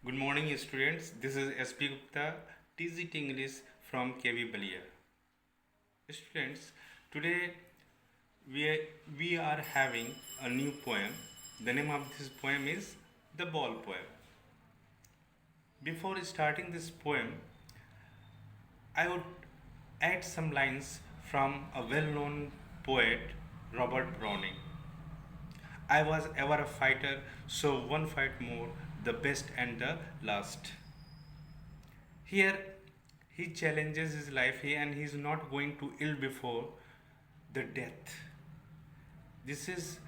Good morning, students. This is S.P.Gupta TGT English from KV Balia. Students, today we, we are having a new poem. The name of this poem is The Ball Poem. Before starting this poem, I would add some lines from a well known poet, Robert Browning. I was ever a fighter, so one fight more, the best and the last. Here, he challenges his life here and he is not going to ill before the death. This is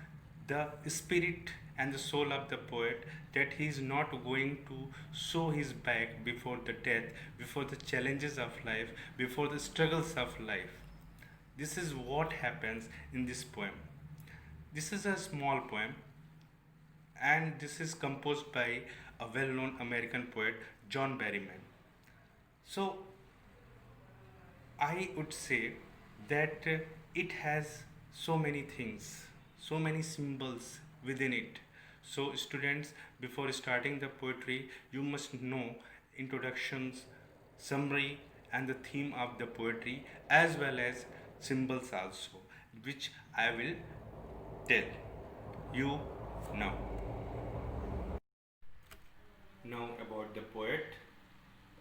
the spirit and the soul of the poet that he is not going to show his back before the death, before the challenges of life, before the struggles of life. This is what happens in this poem. This is a small poem and this is composed by a well known American poet, John Berryman. So, I would say that it has so many things, so many symbols within it. So, students, before starting the poetry, you must know introductions, summary, and the theme of the poetry as well as symbols also, which I will tell you now. Now, about the poet.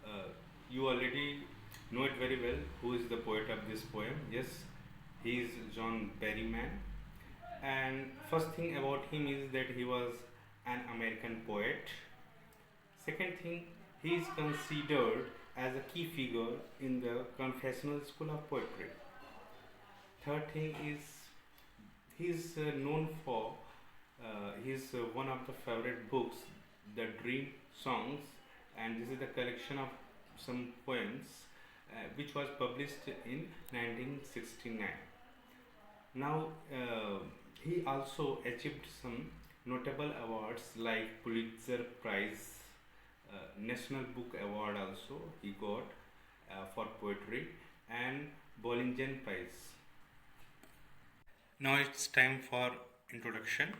Uh, you already know it very well who is the poet of this poem. Yes, he is John Berryman. And first thing about him is that he was an American poet. Second thing, he is considered as a key figure in the confessional school of poetry. Third thing is he is known for his one of the favorite books, The Dream Songs, and this is the collection of some poems which was published in 1969. Now, he also achieved some notable awards like Pulitzer Prize, National Book Award also he got for poetry, and Bollingen Prize. Now it's time for introduction.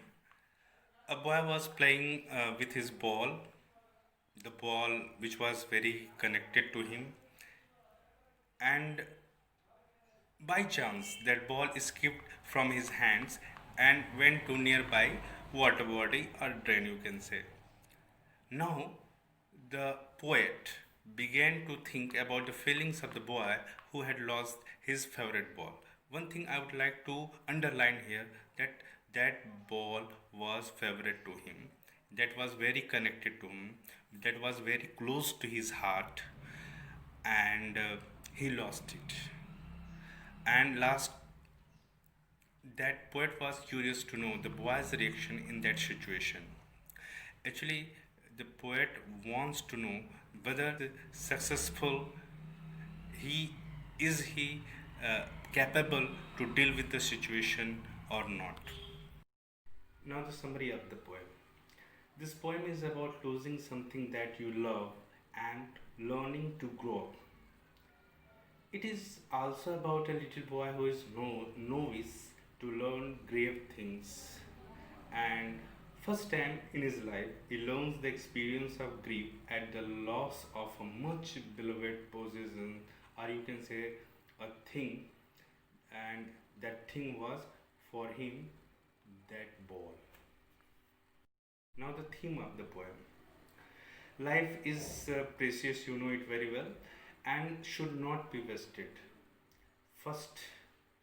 A boy was playing with his ball, the ball which was very connected to him, and by chance that ball escaped from his hands and went to nearby water body or drain, you can say. Now the poet began to think about the feelings of the boy who had lost his favorite ball. One thing I would like to underline here, that that ball was favorite to him, that was very connected to him, that was very close to his heart, and he lost it. And last, that poet was curious to know the boy's reaction in that situation. Actually, the poet wants to know whether the successful he is he capable to deal with the situation or not. Now the summary of the poem. This poem is about losing something that you love and learning to grow up. It is also about a little boy who is novice to learn grave things, and first time in his life he learns the experience of grief at the loss of a much beloved possession, or you can say a thing, and that thing was for him that ball. Now the theme of the poem. Life is precious, you know it very well, and should not be wasted. First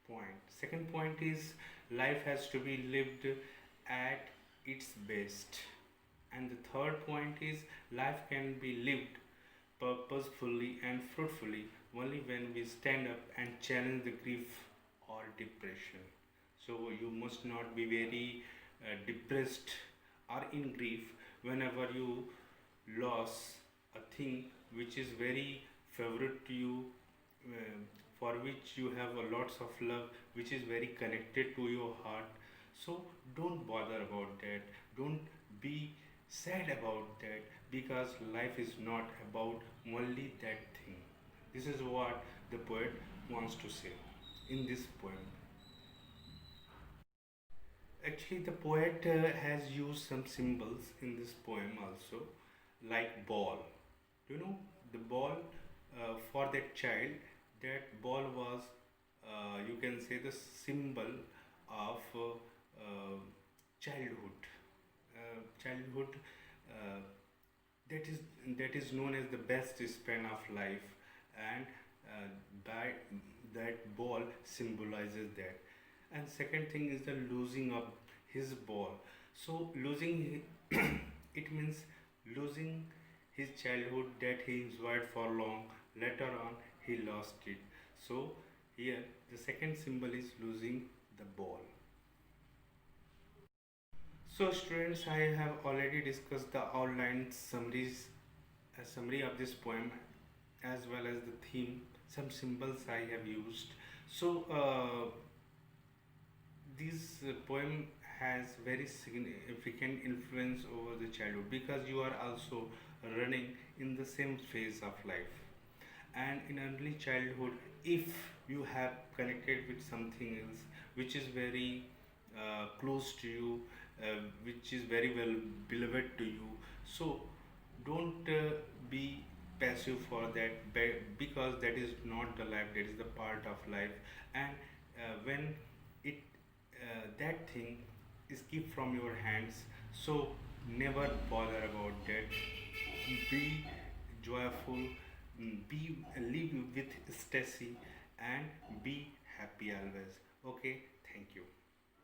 point. Second point is life has to be lived at its best. And the third point is life can be lived purposefully and fruitfully only when we stand up and challenge the grief or depression. So you must not be very depressed or in grief whenever you lose a thing which is very favorite to you, for which you have a lots of love, which is very connected to your heart. So don't bother about that, don't be sad about that, because life is not about only that thing. This is what the poet wants to say in this poem. Actually, the poet has used some symbols in this poem also. like ball. You know, the ball for that child, that ball was, you can say, the symbol of childhood. Childhood, uh, that is that is known as the best span of life, and uh, by that ball symbolizes that. And second thing is the losing of his ball. So losing it means losing his childhood that he enjoyed for long. Later on he lost it. So here the second symbol is losing the ball. So students, I have already discussed the outline summaries, a summary of this poem, as well as the theme, some symbols I have used. So this poem has very significant influence over the childhood, because you are also running in the same phase of life. And in early childhood, if you have connected with something else which is very close to you, which is very well beloved to you, so don't be passive for that, because that is not the life, that is the part of life. And when it that thing is keep from your hands, so never bother about that. Be joyful, be live with Stacy, and be happy always. Okay, thank you.